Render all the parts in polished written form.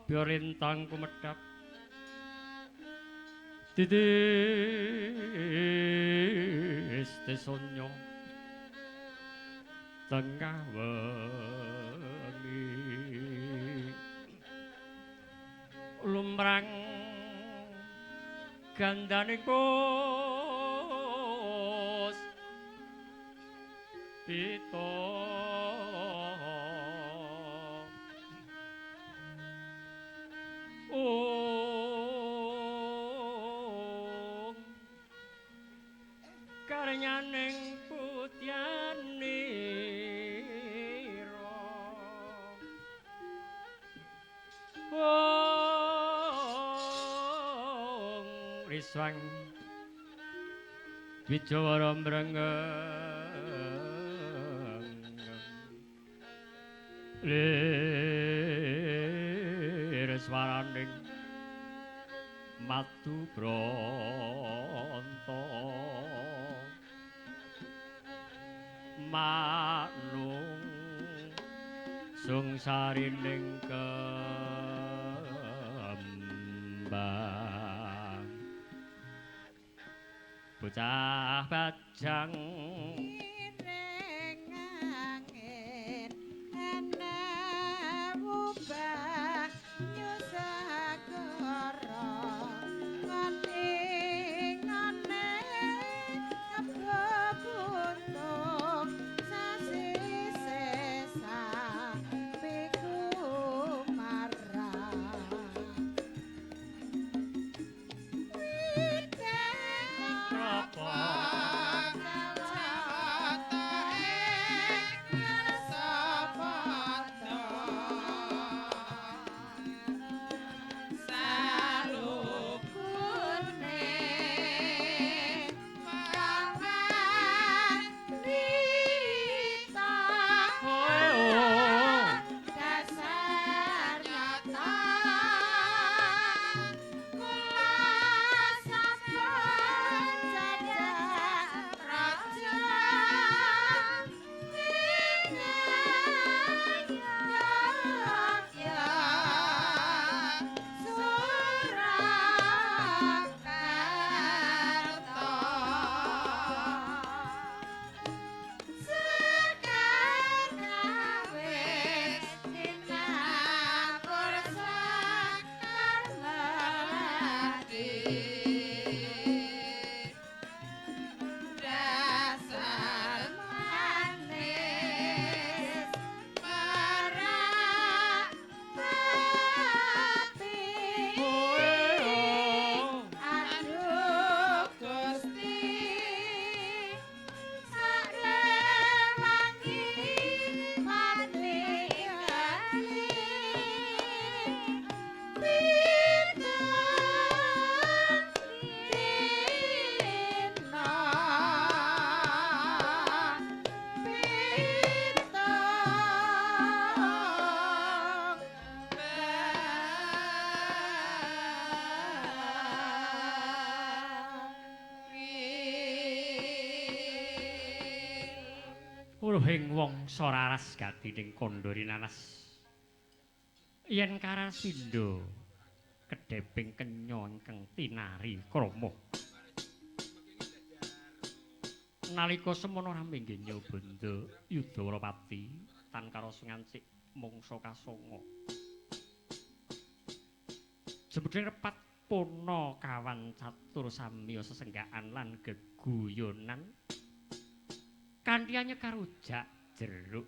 Sabya rintang kumedhap titis tesonyo tengah wengi lumrang gandaning pos pito karyaning putyanira riswang Wijawara mrengeng lir swaraning madu branta manung sungsarining kembang bocah bajang iring angin ana ubah nyusagara ngendingane kebuntung sasi sesa piku marang dasar nyata dasar manis merak tapi aduh Gusti saklewangi maningali uluhing wangsa raras gatining kandha rinanas yen Karasindo kedheping kenya ingkang tinari krama nalika semono rame nggenya banda Yudawrapati tan karo ngancik mangsa kasanga jebuding repat puna kawan catur samya sesenggakan lan geguyonan kanthi anyekar rujak jeruk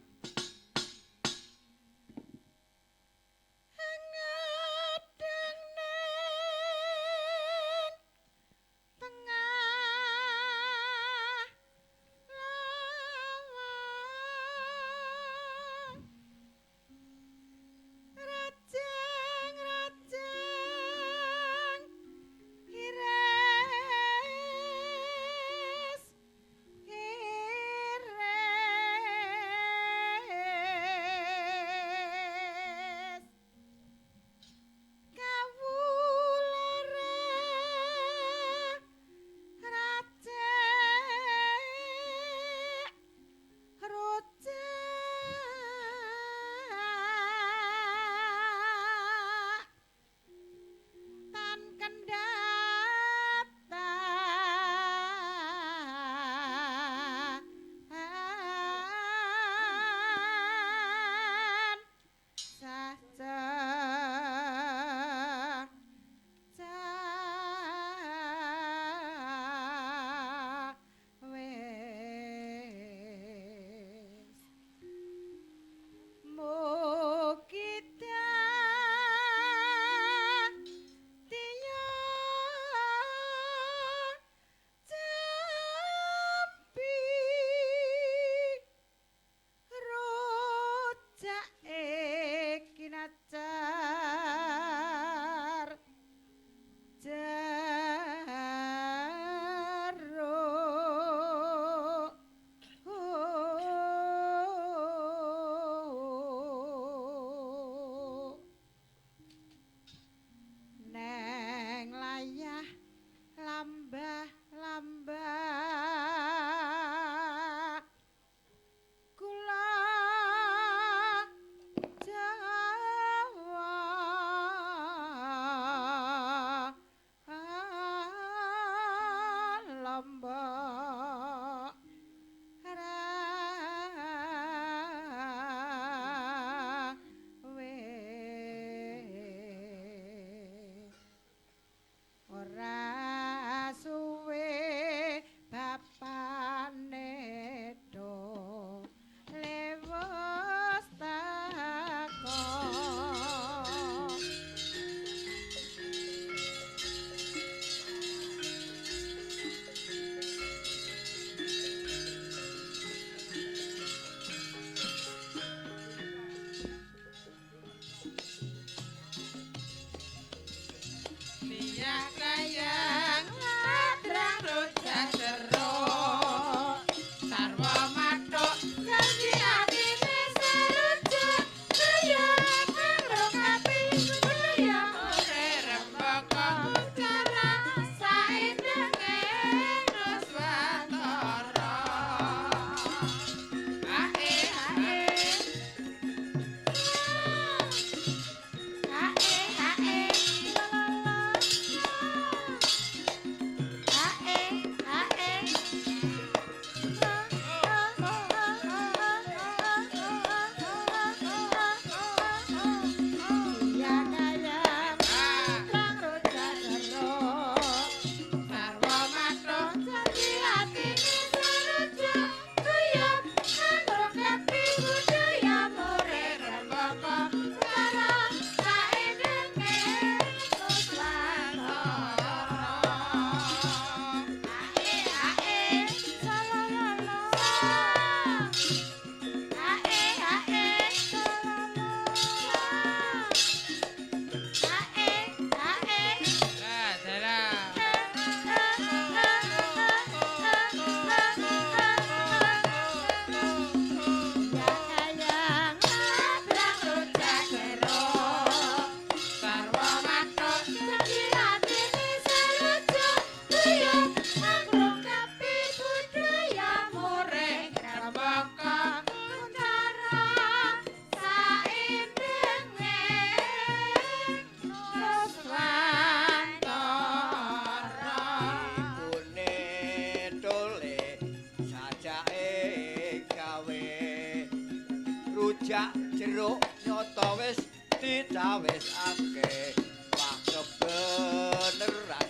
sajak jeruk nyoto wis dicawisake wah kebeneran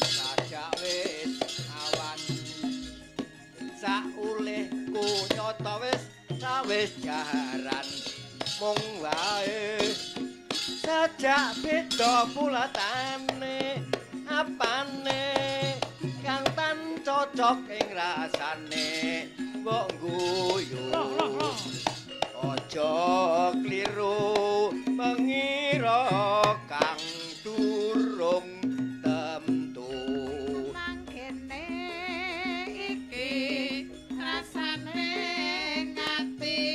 sajak wis awan saulehku nyoto wis jaran mung wae sajak beda pulatane apane kang tan cocok ing rasane mbok guyu aja kliru mengira kang durung temtu Mangkene iki rasane ngati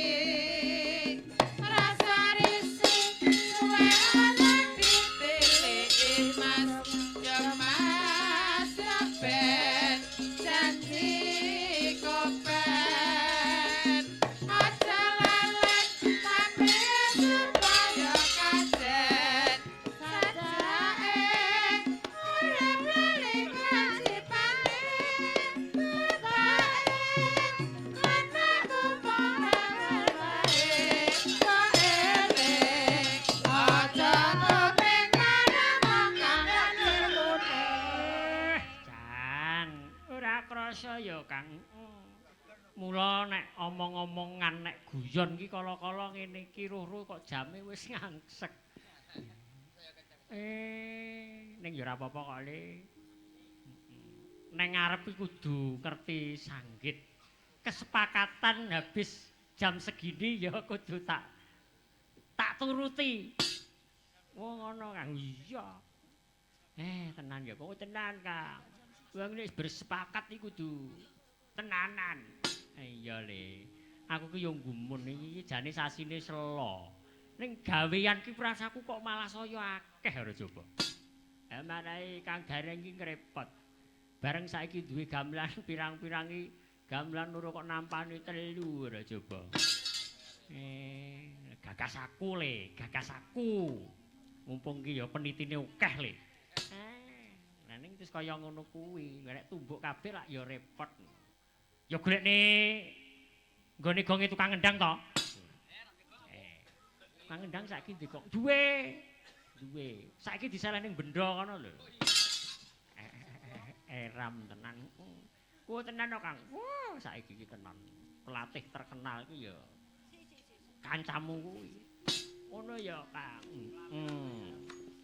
rasa risik suwe ana ditiliki mas jemas saben janji kopen aja lelet tapi supaya kaset sajake urip lali kasipane anakku parane kok eling aja kepengen makan lelune Jan, ora krasa ya Kang. Mula nek omong-omongan nek guyon iki kala-kala ngene iki ruh-ruh kok jame wis ngangsek. Ning ya ora apa-apa kok Le. Neng ngarep iki kudu ngerti sanggit. Kesepakatan habis jam segini ya kudu tak turuti. Oh ngono Kang. Iya. Tenan ya, kok tenan Kang. Wong nek bersepakat iki kudu tenanan. Iya Le. Aku ki yo gumun iki jane sasine selo. Ning gawean ki prasaku kok malah saya akeh ora coba. Manahe Kang Gareng iki ngrepot. Bareng saiki duwe gamelan pirang-pirang iki gamelan loro kok nampani 3 ora coba. Gagas aku Le, gagas aku. Mumpung ki ya penitine akeh Le. Nah ning terus kaya ngono kuwi, nek tumbuk kabeh lak ya repot. Ya golekne nggone gonge tukang ngendang to. Tukang ngendang saiki ndek kok duwe. Saiki disaleh ning benda kono lho. Ram tenan. Ku tenan kok Kang. Wah, saiki iki tenan. Pelatih terkenal iki ya kancamu kuwi. Ngono ya Kang.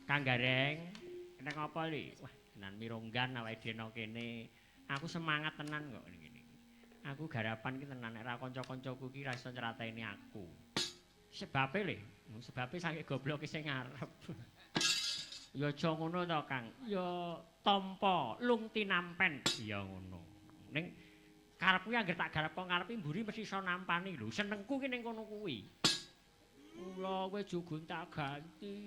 Kang Gareng, nek apa li? Wah, tenan mironggan awake dhewe kene. Aku semangat tenan kok ngene. Aku garapan ki tenan nek ra kanca-kancaku ki ra iso nyrateni aku. Sebabe le, sebabe saking gobloke sing ngarep. Ya aja ngono to, Kang. Ya tampa lung tinampen. Ya ngono. Ning karepku anggere tak garap kok ngarepi mburi mesti iso nampani lho. Senengku ki ning kono kuwi. Mula kowe jo gonta-ganti.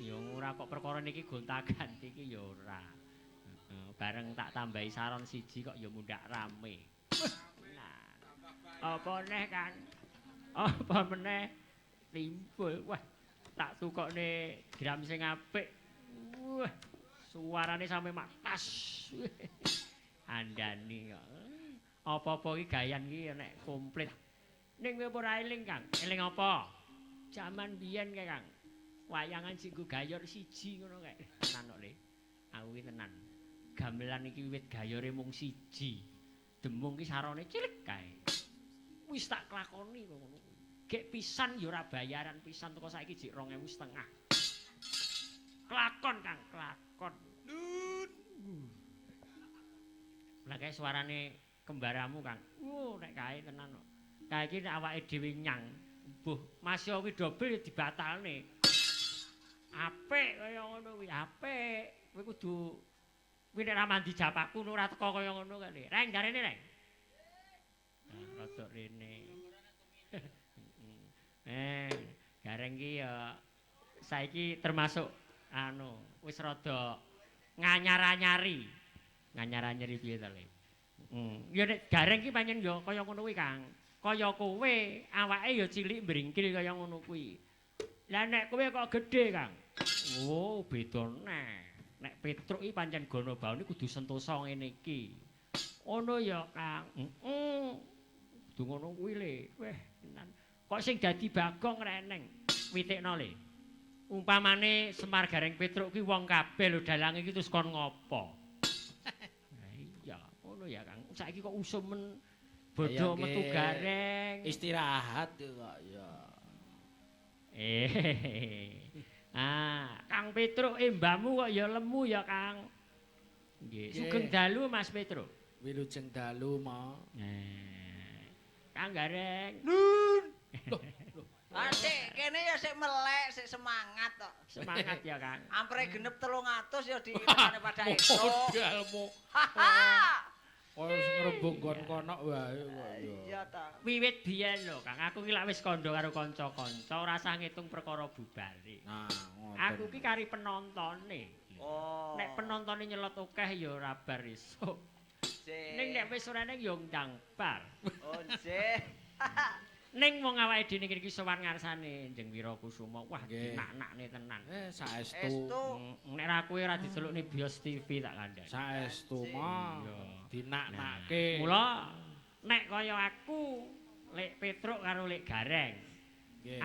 Ya ora kok perkara niki gonta-ganti iki ya ora. Bareng tak tambahi saron siji kok ya mundak rame. Nah, apa neh Kang? Apa meneh timbul. Wah, tak tukokne gram sing apik. Wah, suarane sampe matas. Andani kok. Apa-apa iki gayan iki nek komplit. Ning kowe ora eling, Kang. Eling apa? Jaman biyen kae, Kang. Wayangan sing gayor siji ngono kae. Tenan kok, Le. Aku iki tenan. Gamelan iki wiwit gayore mung siji. Demung ki sarone cilik kae. Wis tak klakoni kok ngono. Gek pisan ya ora bayaran pisan teko saiki jek 2.500. Klakon Kang, klakon. Lah kae suarane kembaramu Kang. Nek kae tenan kok. Kae iki nek awake dhewe nyang, mbuh masya kuwi dobel dibatalne. Apik kaya ngono kuwi, apik. Kowe kudu kuwi nek ra mandi japaku ora teko kaya ngono kae. Reng jarene Reng. Rodok rene. Gareng ki ya saiki termasuk wis rada nganyar-anyari. Nganyar-anyari piye to, Le? Ya nek Gareng ki pancen ya kaya ngono kuwi, Kang. Kaya kowe awake ya cilik mbringkil kaya ngono kuwi. Lah nek kowe kok gedhe, Kang. Oh, beda neh. Nek Petruk iki pancen gono baune kudu sentosa ngene iki. Ngono ya, Kang. Kudu ngono kuwi, Le. Weh, tenan. Kok sing dadi Bagong reneng. Witikno le. Umpamane Semar Gareng Petruk ki wong kabeh lho dalange iki terus kon ngopo? Nah, iya, ngono ya Kang. Saiki kok usumen bodho metu gareng. Istirahat kok ya. Kang Petruk mbahmu kok ya lemu ya Kang. Nggih, sugeng dalu Mas Petruk. Wilujeng dalu ma. Kang Gareng. Sik kene ya sik melek, sik semangat kok. Semangat ya Kang. Ampre genep 300 ya diinane pada esuk. Modalmu. Kaya ngrembug nggon kono wae kok ya. Iya ta. Wiwit biyen lho Kang, aku ki lak wis kandha karo kanca-kanca ora usah ngitung perkara bubare. Nah, ngoten. Aku ki kari penontone. Oh. Nek penontone nyelot akeh ya ora bar esuk. Ning nek wis ora ning ya ndang bar. Oh, nggih. Ning wong awake dhewe iki sowan ngarsane Njeng Wirakusuma. Wah, dinak-nakne tenan. Saestu. Nek ra kowe ora dicelukne Bios TV tak kandhani. Saestu ma. Iya. Dinak-nakke. Mula nek kaya aku Lek Petruk karo Lek Gareng.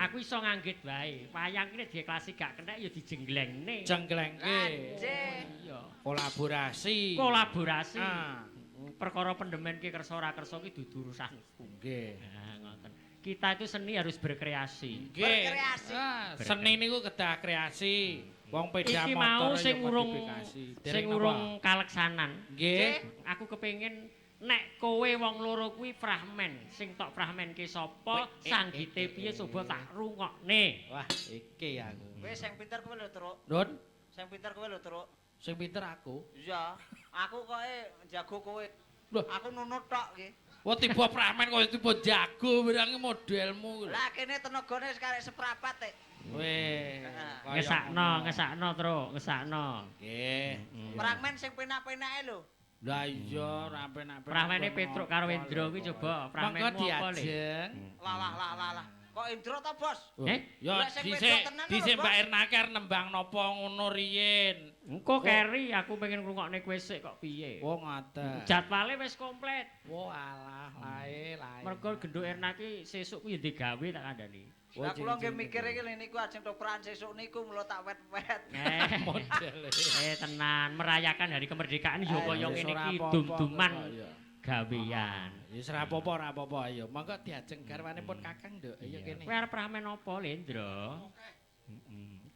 Aku iso nganggit wae. Wayang iki nek diklasik gak kena ya dijenglengne. Jenglengke. Iya. Kolaborasi. Kolaborasi. Perkara pendemen ki kersa ora kersa ki dudu urusanku. Nggih. Nah, ngoten. Kita itu seni harus berkreasi. Berkreasi. Seni niku kedah kreasi. Wong peda Iki motor mau sing urung kaleksanan. Nggih. Aku kepengin nek kowe wong loro kuwi fragmen, sing tok fragmenke sapa, sanggite piye coba tak rungokne. Wah, iki aku. Kowe sing pinter kowe lho, Truk. Nun, Sing pinter kowe lho, Truk. sing pinter aku. Iya. Aku koke jago kowe. Lho, Aku nunut tok iki. wah tiba fragmen kok tiba jago berange modelmu. Lah kene tenagane wis karek seprapat e. Weh, Ngesakno Truk, ngesakno. Nggih. Fragmen sing penak-penake lho. Lah iya, rapen-rapen. Fragmene Petruk karo Indra kuwi coba fragmenmu apa le? diajeng. Lah. Kok Indra ta, Bos? Ya Lah, sing dhisik wedok tenan lho, dhisik Bos. Mbak Erna ker nembang napa ngono riyin. Engko keri aku pengen ngrungokne kowe sik kok piye. Oh ngoten. Jadwale wis komplit. Oh alah, lae. Mergo genduk Erna ki sesuk kuwi digawe tak kandhani. Lah kula nggih mikir iki lho niku ajeng toperan sesuk niku mulo tak wet-wet. Modele. Tenan merayakan hari kemerdekaan yo kaya ngene iki dum-duman gawean. Wis ora apa-apa ayo. Monggo diajeng garwanipun Kakang nduk. Ayo kene. Kowe arep ramen apa, Lendra?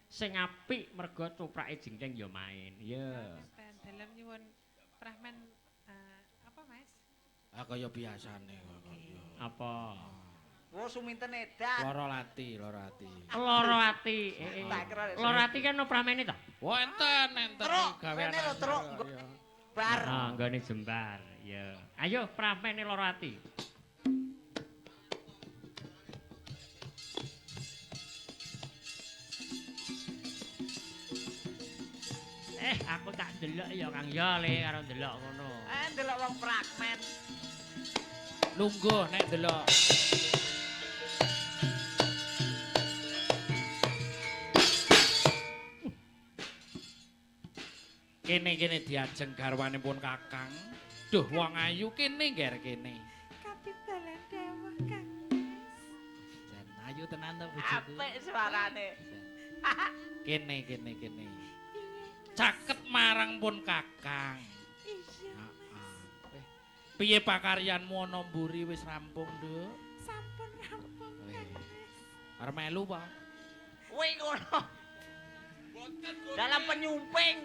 Sing apik mergo coprake jengking yo main. Ya. Dalam nyuwun Prahman apa Mas? Kaya biasane kok. Apa? Oh, suminten edan. Loro ati. Lara ati. Tak kira Lara ati kan opramene ta? Oh enten Truk, gawean. kene lho, Truk. Bar. Nggone jembar. Ya. Ayo pramene lara ati. Aku tak delok ya Kang ya le karo delok ngono. Ndelok wong fragmen. Lungguh nek delok. Kene diajeng garwanipun Kakang. Duh wong ayu kene ngger kene. Katindalan dawuh Kang. Jan ayu tenan to bojoku. Apik suarane. Kene. Caket marang pun Kakang. Iya. Piye pakaryanmu ana mburi wis rampung, Nduk? Sampun rampung Kang. Arep melu apa? Kowe ngono. Dalam penyumping.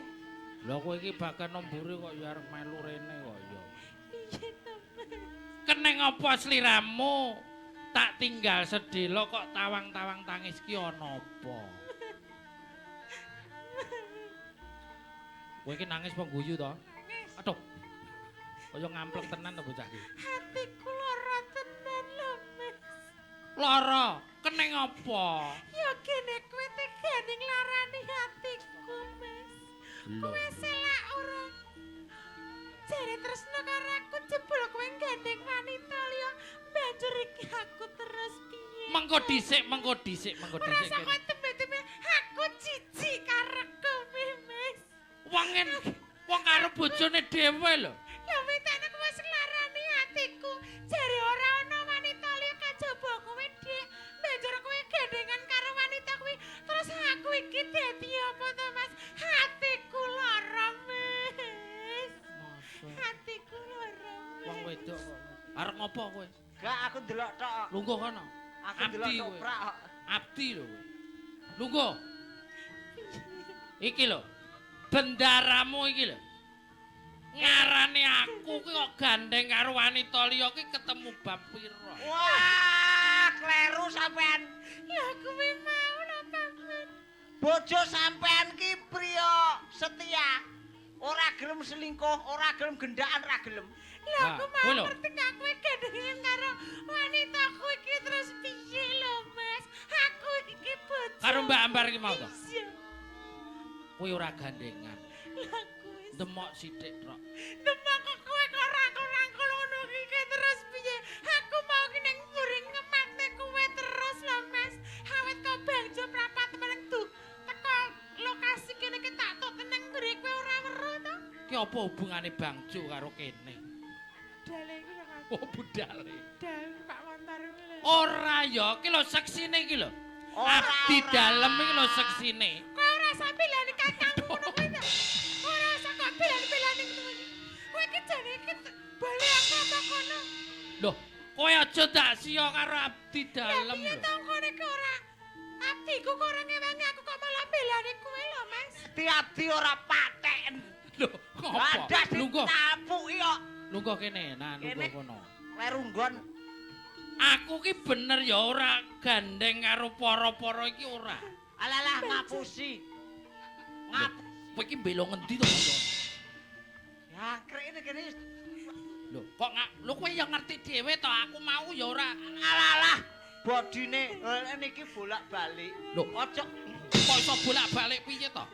Lha kowe iki bakal nomburi kok ya arep melu rene kok ya. Iya to Mas. Keneng apa sliramu? Tak tinggal sedelo kok tawang-tawang tangis ki ana apa? Kowe iki nangis apa guyu to? Aduh. Kaya ngamplek tenan to bocah iki. Hatiku lara tenan lho Mas. Lara, keneng apa? Ya kene kowe teganing larani hatiku Mas. Kowe selak ora. Jare tresno karo aku jebul kowe gandeng wanita liya. Banjur iki aku terus piye? Mengko dhisik. Ora usah kowe tembe-tembe aku jijik karo kowe Mas. Wong karo bojone dhewe lho. Lah wetane wis nglarani atiku. Jare ora ana wanita liya kajaba kowe Dik. wedok kok. Arep ngopo kowe? Gak aku ndelok tok. Lungguh kono. Aku ndelok Abdi kowe. toprak kok. Abdi lho kowe. Lungguh. Iki lho. Bendaramu iki lho. Ngarane aku ki kok gandeng karo wanita liya ki ketemu bab pira? Wah, kleru sampean. Ya kuwi mau lho Paman. Bojo sampean ki priya setia. Ora gelem selingkuh, ora gelem gendaan, ora gelem. Lha aku kowe mau lho. ngerti aku gandengan karo wanitaku iki terus piye lho Mas? Aku iki bojo. Karo Mbak Ambar iki mau to. Iya. Kowe ora gandengan. Lah kuwi Demok sithik tok. demak kok kowe kok rangkul-rangkul ngono iki terus piye? Aku mau ki ning mburi ngemate kowe terus lho Mas. Awet kok bangjo prapat meneng tuh. Teko lokasi kene ki tak tok teneng mburi kowe ora weruh to? Ki apa hubungane Bangjo karo kene? Dale iki lho Mas. Oh budale. Dale Pak Montar iki lho. Ora ya, ki lho seksine iki lho. Ora, Abdi ora. dalem iki lho seksine. Kowe ora usah bilani kakangmu ngono kuwi to. Ora usah kok bilani-bilani ngono iki. Kowe iki jane iki bali aku apa kono. Loh, kowe aja tak sia karo abdi dalem Piye lho. to kowe iki ora abdiku kok ora ngewangi aku kok malah bilani kowe lho Mas. Abdi ora paten. Loh, ngopo? Ada Lungguh, ditapuki kok. lungguh kene, nah lungguh Kene. kono. Lerunggon. Aku ki bener ya ora gandeng karo para-para iki ora. Alalah ngapusi. Ngap. Kowe iki mbela ngendi to, Bang? Ya krene kene. Lho, kok lho kowe ya ngerti dhewe to, aku mau ya ora. Alalah bodine niki bolak-balik. Loh. Aja Kok iso bolak-balik piye to?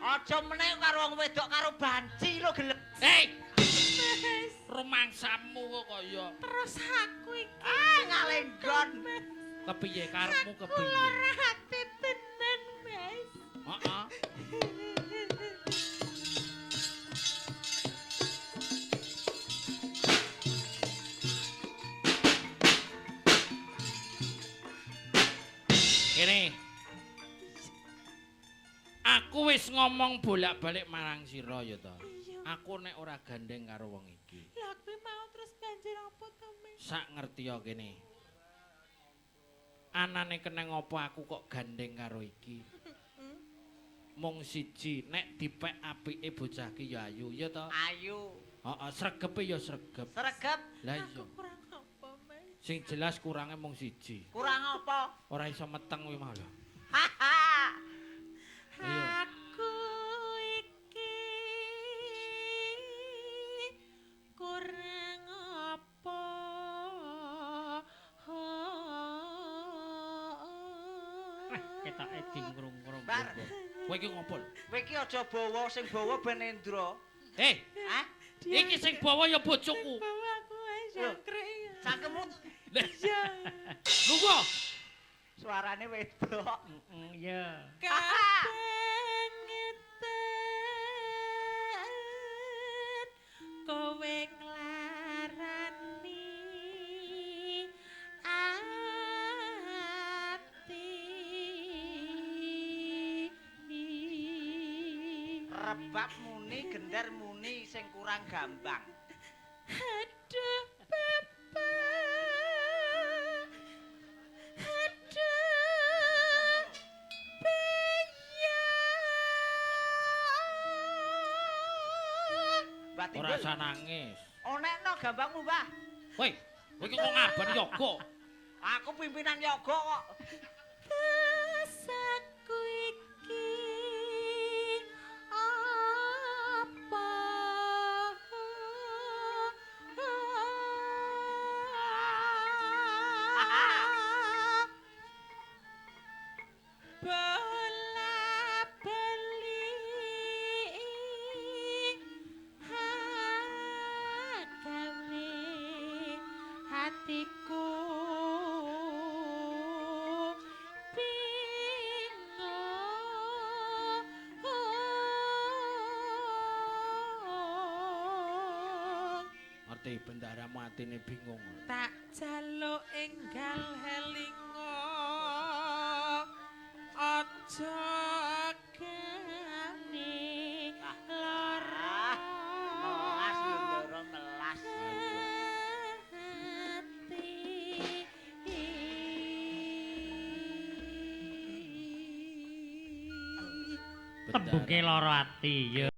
aja meneh karo wong wedok karo banci lho gelem. Hei, Mas, rumangsamu kok kaya terus aku iki Ngalenggon. kepiye karepmu aku kepiye? lara hati tenan Mas. Heeh. Kene. Aku wis ngomong bolak-balik marang sira ya to. Iya. Aku nek ora gandeng karo wong iki. Lah kuwi mau terus banjur apa to Mas? Sak ngerti ya kene. Anane keneng apa aku kok gandeng karo iki? Mung siji, nek dipek apike bocah ki ya ayu ya to. Ayu. Heeh, sregepe ya sregep. Sregep. Lah Aku iya. kurang apa Mas? Sing jelas kurange mung siji. Kurang apa? Ora iso meteng kuwi mau lho. Haha. Iya. Aku iki kurang apa? Ketoke dingkrung-krung. Bar. Kowe iki ngopo? lho? Kowe iki aja bawa sing bawa ben Endra. Hei, Hah? iki sing bawa ya bojoku. Bawa aku ae jangkrik ya. Cangkemmu Ya. Lungguh. suarane wedok. Iya. Kabangetan kowe nglarani ati Rebab muni, gendar muni sing kurang gambang. aduh bapak aduh Mbak Ora Timbul. usah nangis. Onekno gambangmu, Mbah. Woi, kowe iki kok ngaben yoga? Aku pimpinan yoga kok. Dosaku iki apa? Bola beli gawe hatiku bingung. Ngerti bendaramu atine bingung. Tak jaluk enggal helingo aja gane lara Melas lho, Ndoro, melas. Tembuke lara ati ya.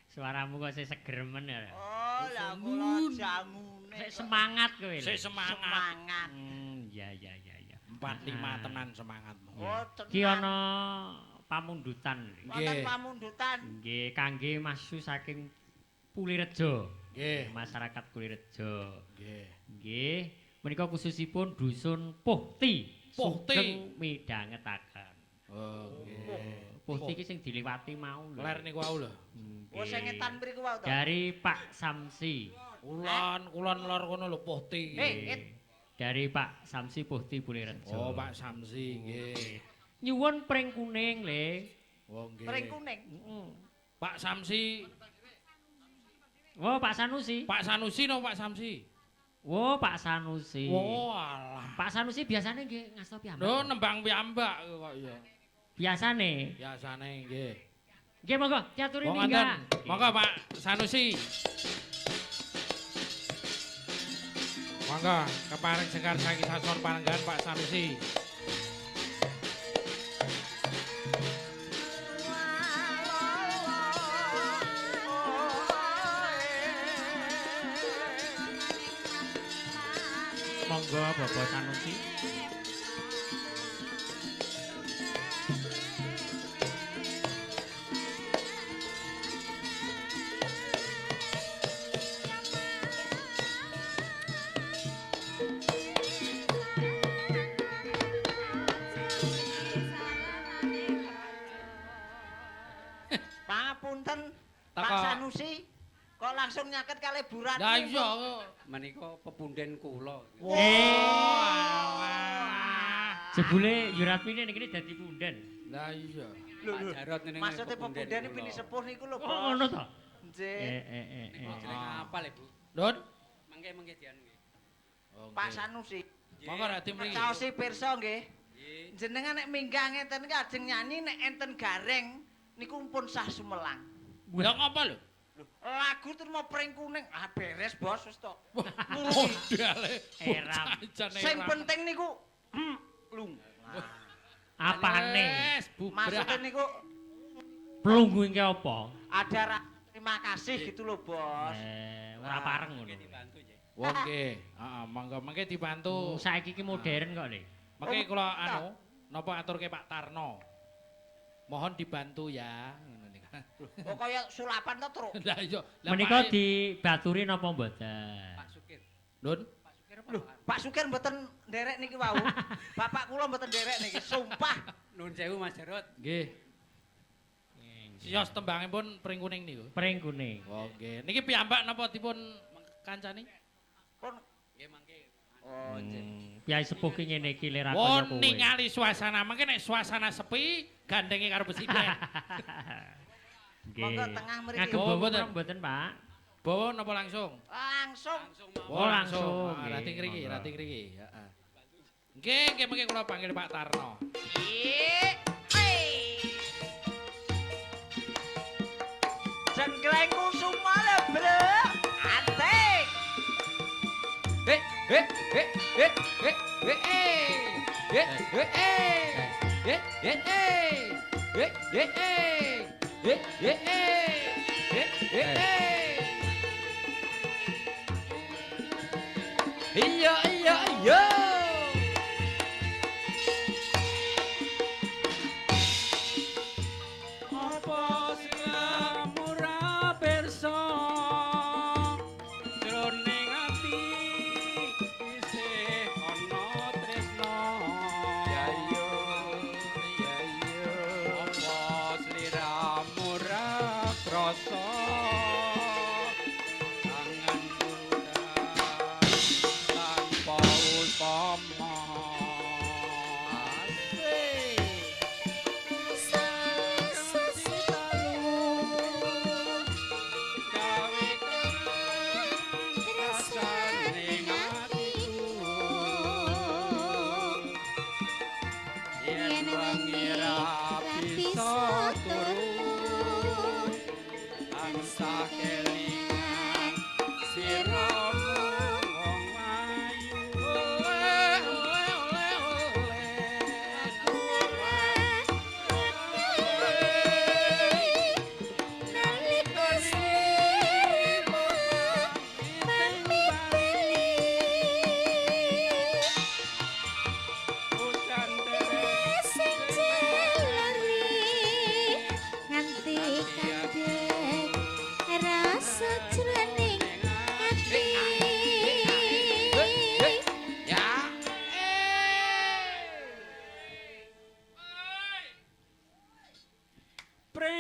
Suaramu kok sik seger men ya. Oh, lah kula jamune. Sik semangat kowe. Sik semangat. Semangat. Iya iya iya iya. 45 tenan semangatmu. Oh, Ki ana pamundutan. wonten Nggih. pamundutan. Nggih, kangge masu saking Pulirejo. Nggih. Masyarakat Pulirejo. Nggih. Nggih, menika khususipun dusun Puhti. Puhti. Sugeng midhangetaken. Oh, nggih. Puhti iki sing dilewati mau lho. Ler niku wau lho. Nggih. Oh, sing ngetan mriku wae to. Dari Pak Samsi. Kulon lor kono lho Puhti. Dari Pak Samsi Puhti Pulirejo. Oh, Pak Samsi nggih. Nyuwun pring kuning, Le. Oh, nggih. Pring kuning. Pak Samsi, Oh, Pak Sanusi. Pak Sanusi no Pak Samsi. Oh, Pak Sanusi. Oh, alah. Pak Sanusi biasanya nggih ngasto piyambak. Lho nembang piyambak kok ya. Biasane. Biasane nggih. Nggih monggo diaturi Wong ninggah. wonten. Monggo Pak Sanusi. Monggo kepareng sekar saking sason panenggan Pak Sanusi. Monggo Bapak Sanusi. Pangapunten Pak Teko. Sanusi. Kok langsung nyaket kali buran. Lah iya kok. Menika pepunden kula. Jebule Yuratmine niki dadi punden. Lah iya. Pak Jarot niku. Maksudnya pepunden ini pilih sepuh niku lho, Oh, Bos. ngono to? Nggih. Jeneng apa lho, Bu? Don. Mangke dianu nggih. Oh, Pak nggih. Sanusi. Monggo ra tim mriki. Caosi pirsa nggih. Nggih. Jenengan nek minggah ngeten iki ajeng nyanyi nek enten gareng niku pun sah sumelang. Lah ngapa lho? Lagu terima pring kuning. Ah beres, Bos, wis to. Modale. Eram. Sing penting niku lung. Apane? Wes Maksudnya bubrah. niku Plunggu iki apa? ada terima kasih gitu loh, Bos. Ora pareng ngono. Nggih dibantu nggih. Wong nggih. Heeh, monggo mangke dibantu. Saiki iki modern kok, Le. Mangke kula anu napa aturke Pak Tarno. Mohon dibantu ya. Ngono niku. Kok kaya sulapan to, Truk? Lah iya. Lah Menika Pak- dibaturi napa mboten? Pak Sukir. Don. Pak Sukir apa? Loh, Pak Sukir mboten nderek niki wau. Bapak kula mboten nderek niki, sumpah. Nuwun sewu Mas Jarot. Nggih. Sios tembangipun pring kuning niku. Pring kuning. Oh nggih. Niki piyambak napa dipun kancani? Pun Nggih mangke. oh, nggih. Piye sepuh ki ngene iki lera Wong kaya kowe. ningali suasana, mangke nek suasana sepi gandenge karo besidet. Nggih. Monggo tengah mriki. Ngagem Oh, bawa mboten. mboten, Pak? Bawa napa langsung? Langsung. Langsung mau. Oh, langsung, Ah, nggih. rating ngriki, Monggo. rating ngriki. Heeh. Nggih, nggih mengke kula panggil Pak Tarno. Jengglengku sumale, Bro. Antik. Heh heh heh heh heh heh heh heh heh heh heh heh heh iya iya iya Apa sing ora pirsa jroning ati isih ana tresna yayo yayo apa sliramu ora krasa tangan mudah tanpa upama asik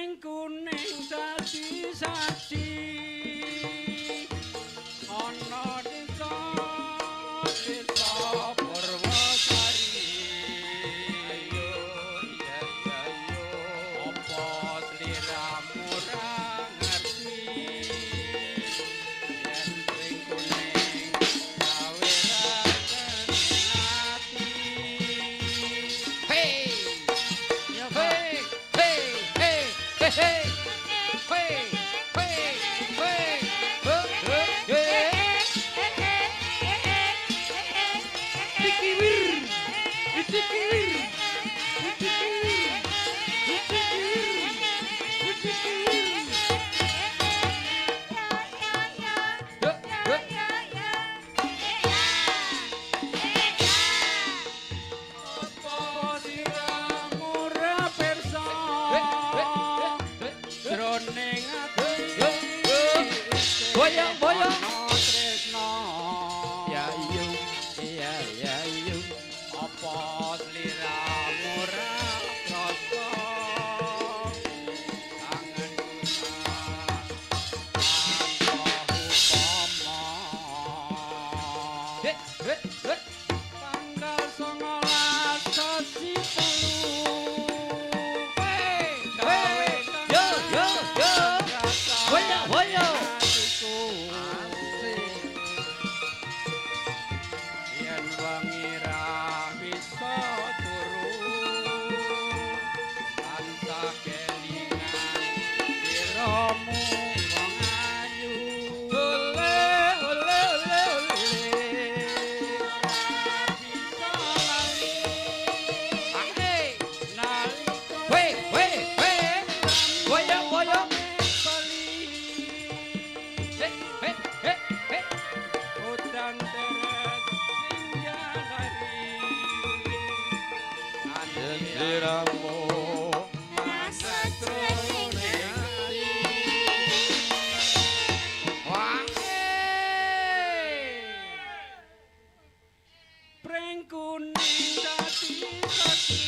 pring kuning dadi saksi ana desa Purwosari ayo ya ya yo apa sliramu ora ngerti yen pring kuning gawe raken ati Hey! Hey! Hey! Hey! Hey! Hey! apa sliramu ora pirsa jroning ati Boyong, boyong. ana tresna Ya iyo, ya ya iyo. apa sliramu ora krasa kangen Heh, heh, heh. tanggal 19 sasi telu Hey, yo, yo, yo. Boyo, boyo. yen wengi ra bisa turu tansah kelingan siramu wong ayu Ole, ole, ole, ole. bisa lali Hey, nalika weh, weh, weh. Boyong, boyong. bali Heh, heh, heh, heh. udan deret singgah hari Siramu masa trone ati wah. pring kuning dadi saksi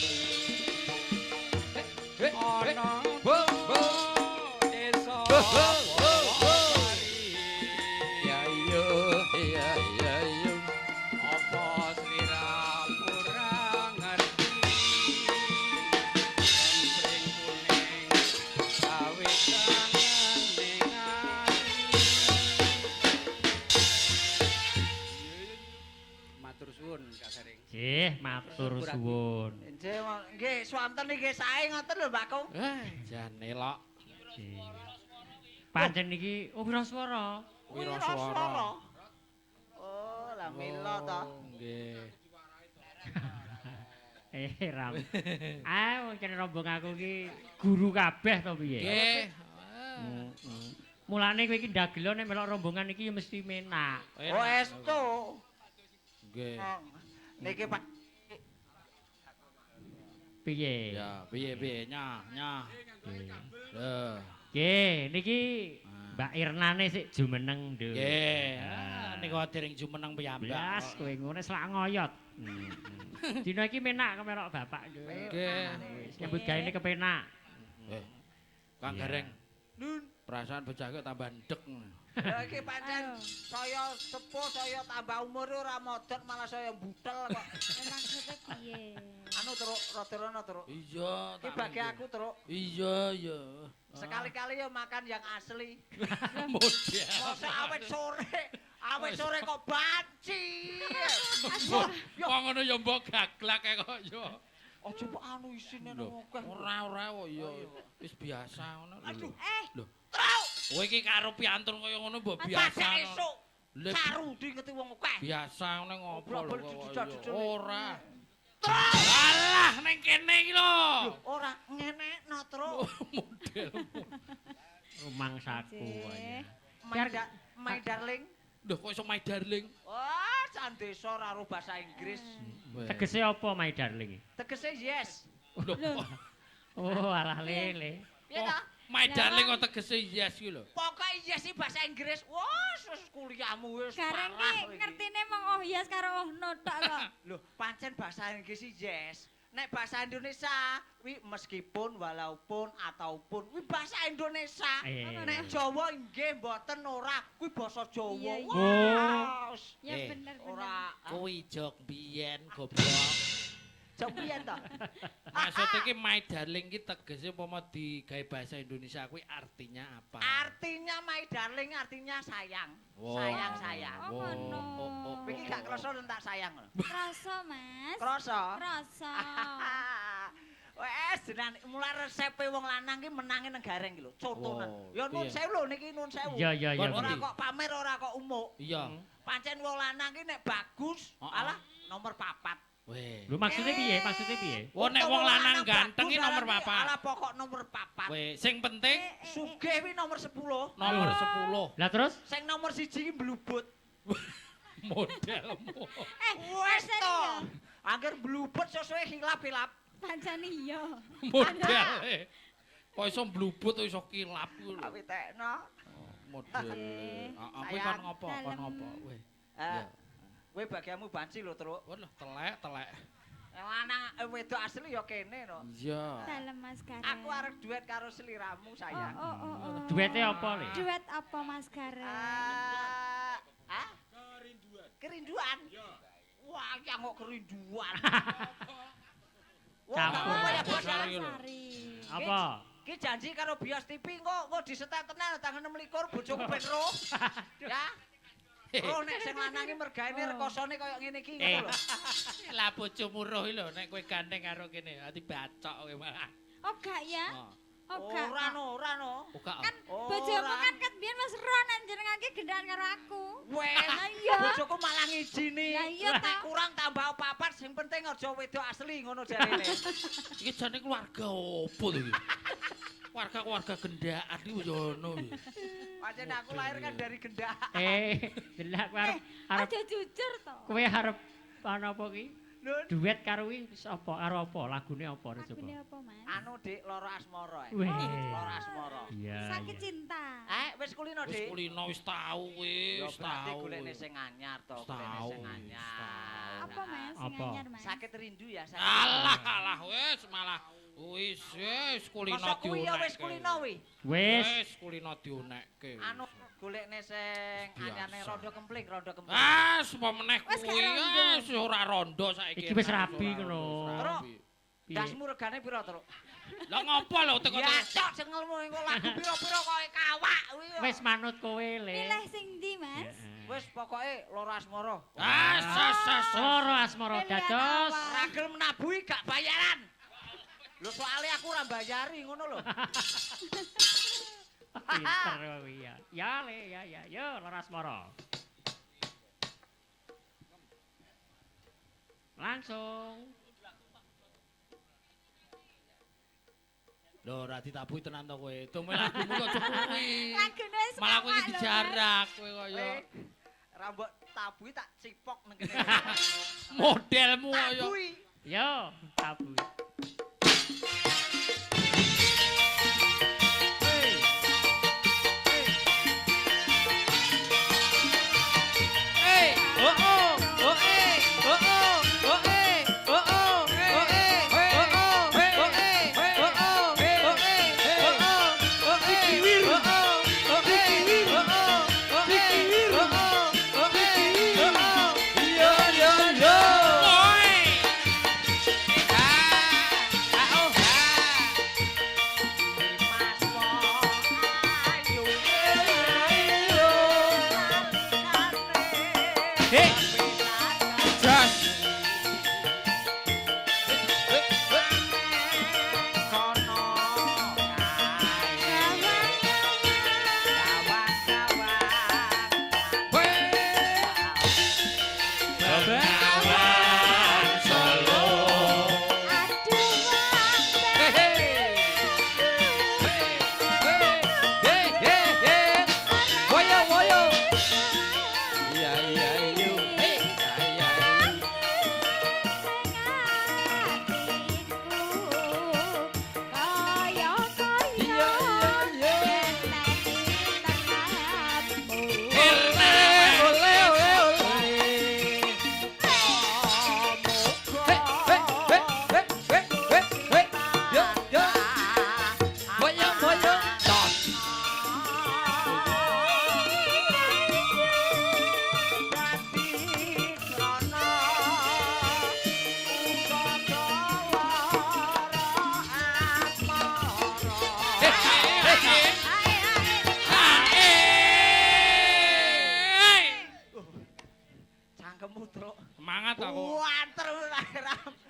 Heh, heh. ana Bo, bo. desa Bo, bo, bo, bo. Purwosari. Ya iyo, ya ya iyo. apa sliramu ora ngerti yen pring kuning gawe kangen ning ati matur suwun Kak Sering Nggih, matur suwun. Nggih, swanten nggih sae ngoten lho, Mbak Kung. Jane lok. Pancen iki Wiraswara. Wiraswara. Oh, lah mila to. Nggih. Ram. Ah, wong kene rombong aku iki guru kabeh to piye? Nggih. Mulane kowe iki ndagelo nek melok rombongan iki ya mesti menak. Oh, estu. Nggih. Oh, niki Pak Piye? Ya, piye-piye nyah, nyah. Lho. Nggih, niki Mbak Irnane sik jumeneng, Nduk. Nggih. Niku dereng jumeneng piyambak. Blas kowe ngono selak ngoyot. Dina iki menak kemerok bapak, Nduk. Nggih. Nyambut gawe kepenak. Kang Iya. Gareng. Perasaan bocah kok tambah ndek. lha iki pancen saya sepuh, saya tambah umur ora modot malah saya butel kok. Maksudnya piye? Anu Truk, rada rono Truk. Iya, Iki bagi aku Truk. Iya, iya. Sekali-kali ya makan yang asli. Model. Masa awet sore kok banci. Kok ngono ya mbok gaglak kok yo. Aja mbok anu isine Lho, akeh. ora kok ya wis biasa ngono. Aduh. Lho, Truk, Kowe iki karo piantun kaya ngono mbok biasa biasa. esuk. Lha, Sarudi ngeti wong akeh. biasa ngene ngopo lho Oblak-oblik kok diduduk-duduk. ya. Ora. Truk, Alah ning kene iki lho. ora ngenekno Truk. Model. Rumangsaku aja. My darling. Lho kok iso my darling? Wah, san desa ora ro basa Inggris. Tegese apa, my darling? Tegese yes. Lho, Oh, alah lele. Piye ta? My darling kok tegese yes ki lho. Pokoke yes iki bahasa Inggris. Wah, wis kuliahmu wis Gareng parah ki kowe iki. ngertine mong oh yes karo oh no tok kok. Lho, pancen bahasa Inggris iki yes. nek bahasa Indonesia kuwi meskipun walaupun ataupun kuwi bahasa Indonesia. Nek Jawa nggih mboten ora kuwi basa Jawa. Iya, iya. Wah. Ya Eh, bener bener. Ora Kuwi jok biyen goblok. Jawian to. Maksud iki my darling ki tegese umpama digawe bahasa Indonesia kuwi artinya apa? Artinya my darling artinya sayang. Wow. Sayang. Oh, ngono. Kowe iki gak krasa tak sayang lho. Krasa, Mas. Krasa. Krasa. Wes jenengan mulai resepe wong lanang ki menangi negareng ki lho, cotonan. Wow, Ya nun piye? sewu lho niki nun sewu. Iya iya iya. Kon Ora Ngerti. kok pamer ora kok umuk. Iya. Pancen wong lanang ki nek bagus, Heeh. alah nomor 4. Weh. Lho maksudnya piye? Maksudnya piye? Oh nek wong lanang ganteng ki nomor bagus, papat. Alah pokok nomor 4. Weh, sing penting Sugih kuwi nomor 10. nomor 10. Lah terus? Sing nomor 1 ki mblubut. Modelmu. Wes to. Angger mblubut sesuai hilap-hilap. Pancen iya. Modele. Kok iso mblubut iso kilap ku lho. Awitekno. Modele. Kuwi Sayang. kon ngopo? Kon ngopo? Weh. Eh, kowe bagianmu banci lho, Truk. Walah, telek. Lanang wedok asli ya kene no. Iya. Dalem Mas Gareng. Aku arep duet karo sliramu sayang. Oh. Duete apa, Le? Duet apa Mas Gareng? Ah? Kerinduan. Wah, iki kok kerinduan. Wah, Campur. kamu kaya Campur. bos ya. Sari. Apa? Ki janji karo Bios TV engko disetet tenan tanggal 26 bojoku ben ro. Ya. Ro nek sing lanang iki mergaene rekosane kaya ngene iki ngono lho. Lah bojomu roh lho nek kowe gandeng karo kene, ati bacok kowe malah. Oh gak ya? Oh gak. Ora no. Oh gak. Kan Ora. bojomu kan ket biyen wis ro nek jenengan ki gendaan karo aku. Wes, Lah iya. bojoku malah ngijini. Lah iya Nek ta. kurang tambah papat sing penting aja wedok asli ngono jarene. Iki jane keluarga opo to iki? Keluarga gendaan iki yo ono. Pancen aku lahir kan dari gendak. Delak kowe arep Aja jujur to. kowe arep ana apa ki? Nun, Duet karo kuwi sapa? Karo apa? Lagune apa Rejoko? Lagune apa Mas? anu Dik, Loro Asmara. Weh. Loro Asmara. Iya. Sakit iya. cinta. Wis kulino Wis Dik. kulino wis tau Ya wis berarti tau. golekne sing anyar to, Wis golekne tau, sing wis anyar. Apa Mas? Sing Apa? anyar Mas. Sakit rindu ya sakit. Alah wis malah wis kulino Masa kuwi ya wis diunekke. kulino wi. Wis. Wis kulino diunekke. Anu golekne sing anyane Biasa. rondo kempling, rondo kempling. Ah, apa meneh Wis gak kuwi rondo. wis ora rondo saiki. Iki wis Wis rabi ora ngono. rondo, wis Terus? rabi. Piye? Dasmu regane piro, Truk? Lah ngopo lho teko Ya cok cengelmu engko lagu piro-piro koyo kawak kuwi. Wis manut kowe, Le. Pilih sing ndi Mas? Heeh. Wis pokoke Loro Asmara. Ah, sas. Loro asmara Pilihan dados. awal. Ora gelem nabuhi gak bayaran. Lho soalnya aku ora bayari ngono lho. Pinter kowe ya. Ya, Le, ya. Yo, Loro asmara. Langsung. Lho ora ditabuhi tenan to kowe. Tumel lagumu kok cukupi. Lagune wis Malah kowe awak iki lho, dijarak kowe kaya Rambut tabuhi tak cipok nang kene. modelmu kaya. Tabuhi. Yo, tabu. Oi.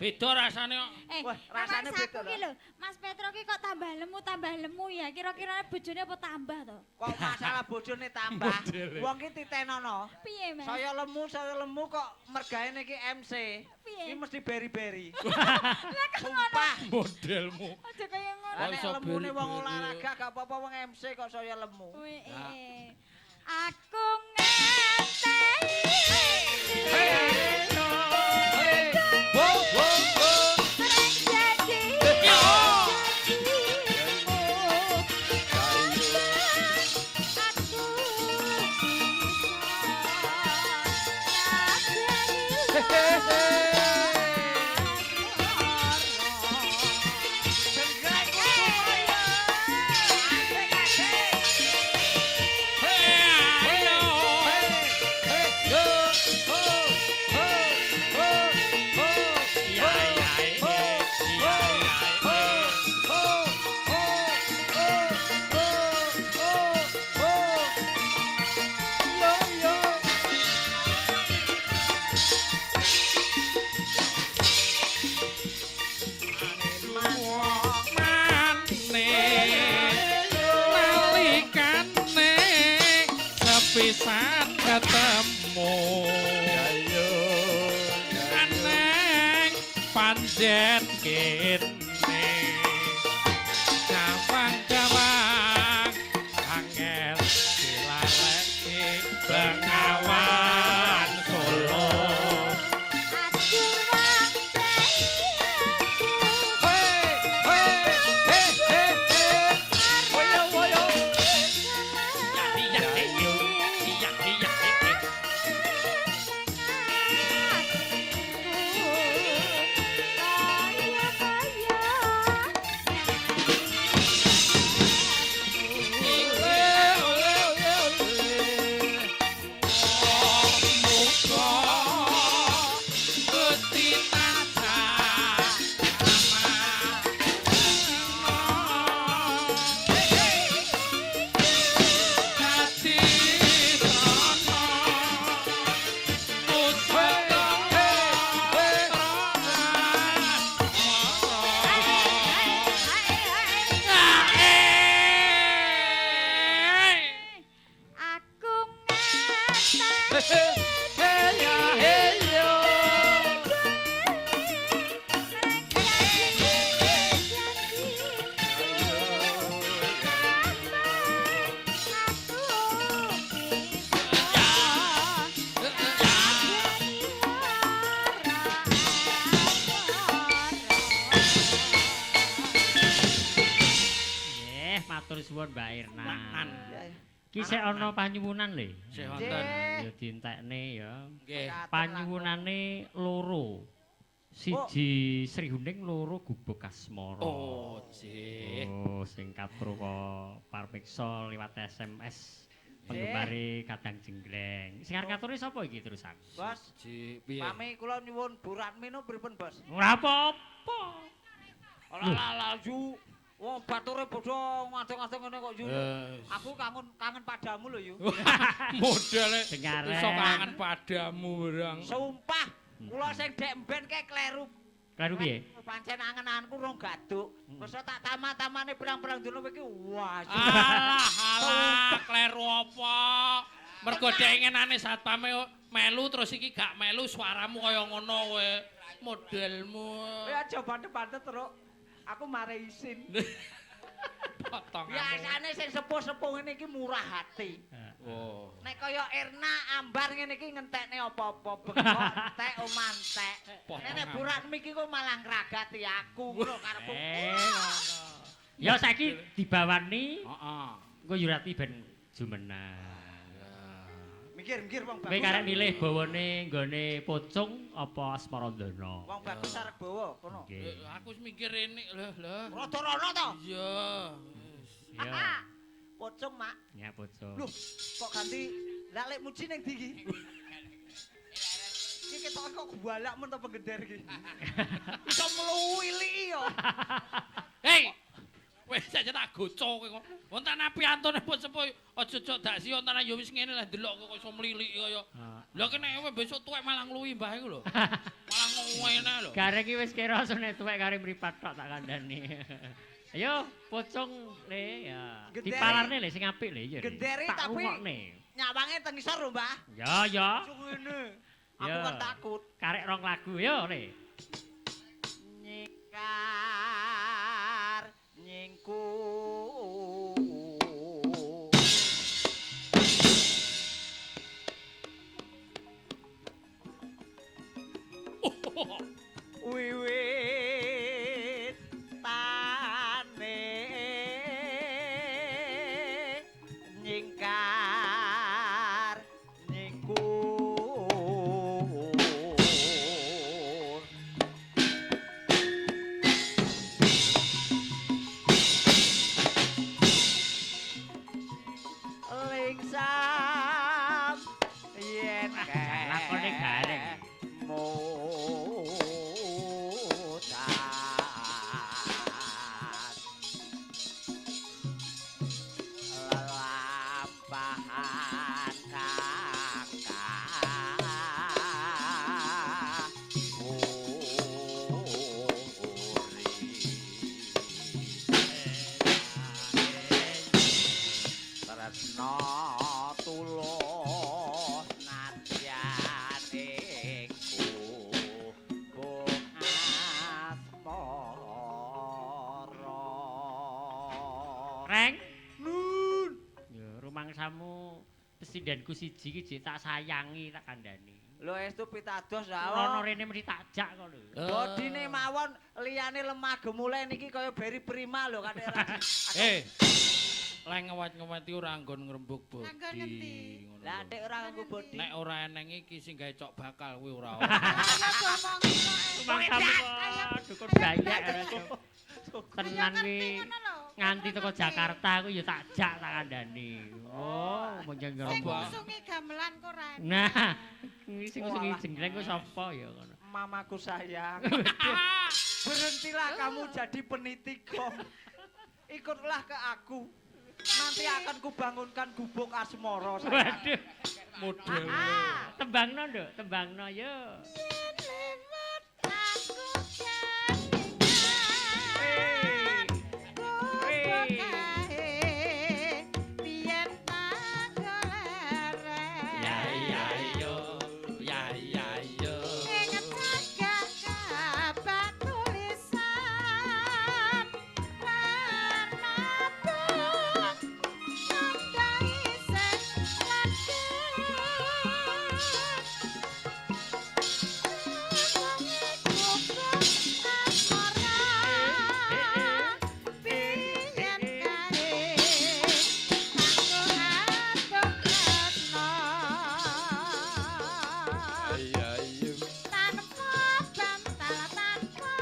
Beda rasane kok. Wah, rasane beda Ki lho, Mas Petro ki kok tambah lemu ya. Kira-kira bojone apa tambah to? Kok masalah bojone tambah. Wong ki titenono. Piye, Mas? Saya lemu kok mergaene iki MC. Piye? Iki mesti beri-beri. Lah kok ngono? Sumpah. Modelmu. Aja kaya ngono. Lah nek iso lemune wong beri-beri. olahraga gak apa-apa wong MC kok saya lemu. Wih, aku ngeteni. Pisan ketemu aneng panjen kene gampang angel dilaleki Bengawan Solo. Matur suwun Mbak Irna. Makan. Ki sik ana panyuwunan le. Sik wonten. Ya dientekne ya. Nggih. Panyuwunane loro. Siji Srihuning, loro Gubuk Asmara. Oh, jih. Oh, sing katruka parmiksa liwat SMS penggembare Kadang Jenggleng. Sing arep ngaturi sapa iki terusan? Bos, Ji, piye? pami kula nyuwun burat minu pripun, Bos? Ora apa-apa. Ala ju. Wong bature padha ngadeg-ngadeg ngene kok Yu. Aku kangen padamu lho Yu. Modele Dengar, iso kangen padamu barang. Sumpah, kula sing dek mben kae kleru. Kleru piye? Pancen angen-angenku rong gaduk. Terus tak tamat-tamane pirang-pirang dina iki wah. Alah, kleru apa? Mergo dengenane satpame melu terus iki gak melu suaramu kaya ngono kowe. Modelmu. Kowe aja bantet-bantet terus. Aku mare isin. Potongan. Biasane sing sepuh-sepuh ngene iki murah hati. Oh. Nek kaya Erna ambar ngene iki ngentekne apa-apa bengok entek omantek. Nek burak miki kok malah ngragati aku ngono karepku. Ya saiki dibawani. Heeh. Engko Yurati ben jumeneng. Mikir-mikir wong Kowe bagus. karek milih bawane nggone Pocung apa Asmaradana? Wong bagus arek bawa kono. Nggih. Aku wis mikir rene lho. Rada rono to. Iya. Ya, Pocong, Mak. ya Pocung. Loh, kok ganti lek muji ning ndi iki? Iki ketoke kok gubalak men to penggeder iki. Iso mluwili yo. Hei. Wis aja tak gocok kowe. Wonten api antone pun sepuh aja cok dak sia antara ya wis ngene lah ndelok kok iso mlilik kaya. Lha kene kowe besok tuwek malah ngluwi mbah iku lho. Malah ngene lho. Gareng iki wis kira asune tuwek kare mripat tok tak kandhani. Ayo pocong le ya. Genderi. Dipalarne le sing apik le ya. Genderi Tak tapi rungokne. nyawange teng isor lho, Mbah. Ya ya. Ngene. Aku Ya. kan takut. Karek rong lagu yo le. Nyikar nyingku. Wiwit tane nyingkar nyingkur lingsam yen lakone gareng. mutat lelampahan kakak tresno tulus nadyan iku bung asmara. Reng. Nun. Ya rumangsamu presidenku siji iki jek tak sayangi tak kandhani. Lho estu pitados Rono ya. rene mesti takjak kok lho. Bodine mawon liyane lemah gemule niki kaya beri prima lho kadek ra. Lek ngewat-ngewati ora nggon ngrembug bodi. Nganggon ngendi? ngono Lah lho. nek ora nganggo bodi. Nek ora eneng iki sing gawe cok bakal kuwi ora. Rumangsamu kok dukun gayak tenan kuwi nganti teko Jakarta aku ya takjak tak kandhani. Oh, menjeng Sing ngrembug. ngusungi gamelan kok ora. Nah, iki sing ngusungi jengleng ku sapa ya ngono. Mamaku sayang. Berhentilah kamu jadi peniti gong. Ikutlah ke aku. Nanti akan kubangunkan gubuk asmara sayang. Waduh, Model. tembangno nduk, tembangno yo. Yen lewat aku janingan. Biyen tak goleren. Ya ya yo. Ya ya yo. Ingat agak kabar tulisan warna abang tandai sing Iya iya. tanpa bantal tanpa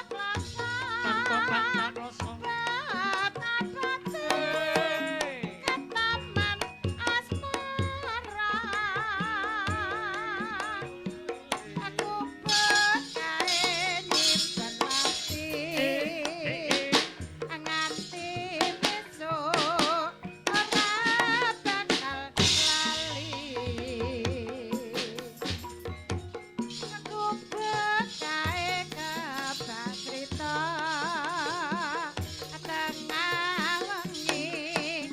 kloso Tanpa bantal kloso. tanpa ketaman asmara aku bekae nyimpen ati nganti besok ora bakal lali aku bekae kebak crita tengah wengi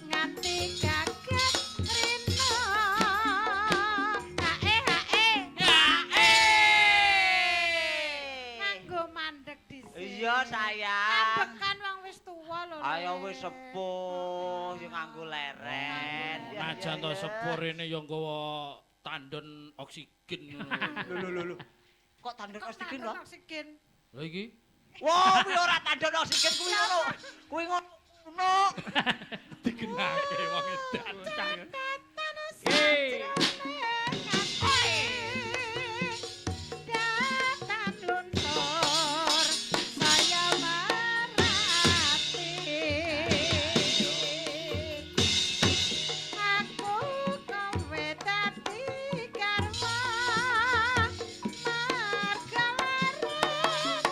nganti kaget rina nganggo mandek dhisik Iya sayang. ambekan wong wis tuwa lho Ayo wis sepuh sing nganggo leren. Najan to sepur ini ya nggawa tandon oksigen. Lho. Kok tandon oksigen lho? oksigen Lha iki Wah, kuwi ora tandon oksigen kuwi ngono. Kuwi ngono. digenake wong edan. Hei. Datan luntur saya marati aku kowe dadi karma marga larang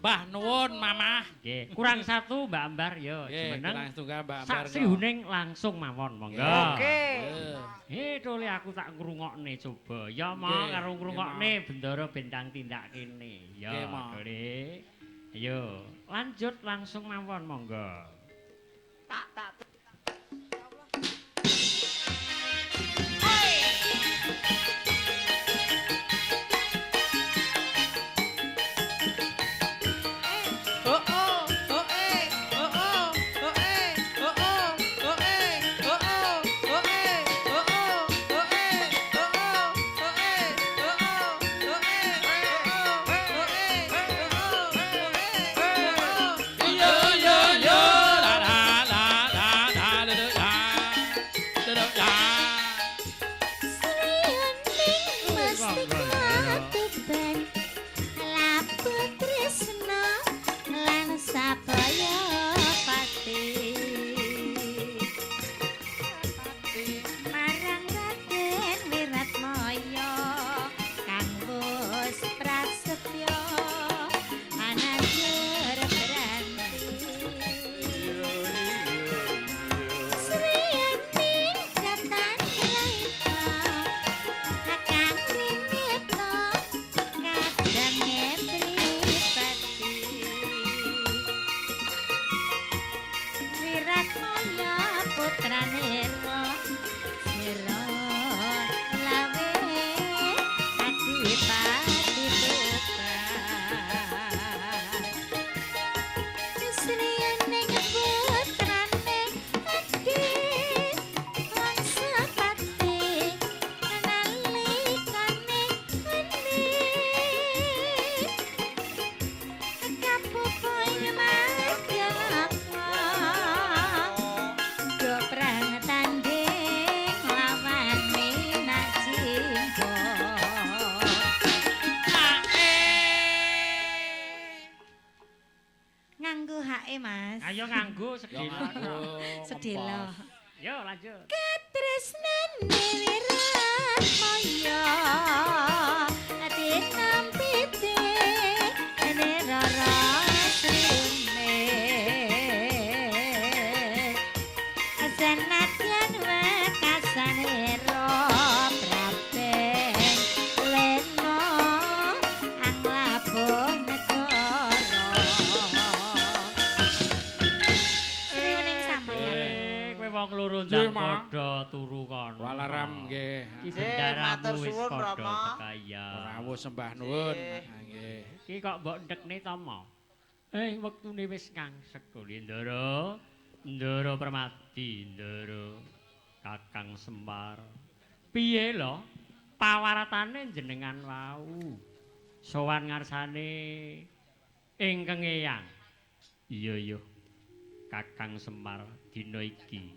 Mbah nuwun Mamah. Nggih, kurang satu Mbak Ambar yo Nggih, jumeneng. kurang setunggal Mbak Ambar. Sak srihuning langsung mawon monggo. Oke. Tole aku tak ngrungokne coba. Ya mau Nggih, karo nggih, ngrungokne Bendara Bentang tindak kene. Ya, Nggih, Mak. Tole. Ayo, lanjut langsung mawon monggo. Yo yo yo la la la la la la la. Duduk ya. Sriyoning mesti katuban labu tresna lan sapaya pati marang Raden Wiratmaya kang wis prasetya anandur branti Sriyaning katan raita akang rinita kadang pripati Wiratmaya putrane sira lawe adipati putra Sriyaning putrane adi wangsapati nalikane eni kapupoy madyalakwa do prang tanding lawan minajimbo nganggo hae Mas Ayo nganggo sedina. sedelo Yo lanjut. katresnane Wiratmaya dinampiti nerara srine senadyan wekasanira prabeng lena anglabuh negara Sriwening sampeyan Kowe wong loro Nggih, ndang Mak. padha turu kono. Walaram nggih. Iki Nggih, bendaramu matur wis suwun, padha Rama. tekaya. Rawuh sembah nuwun. Nggih. Ah, Nggih. Iki kok mbok ndekne to, Mo? Wektune wis ngangsek kok Ndara. Ndara Permati, Ndara Kakang Semar. Piye lho pawaratane jenengan wau? Sowan ngarsane Ingkang Eyang. Iya, Kakang Semar dina iki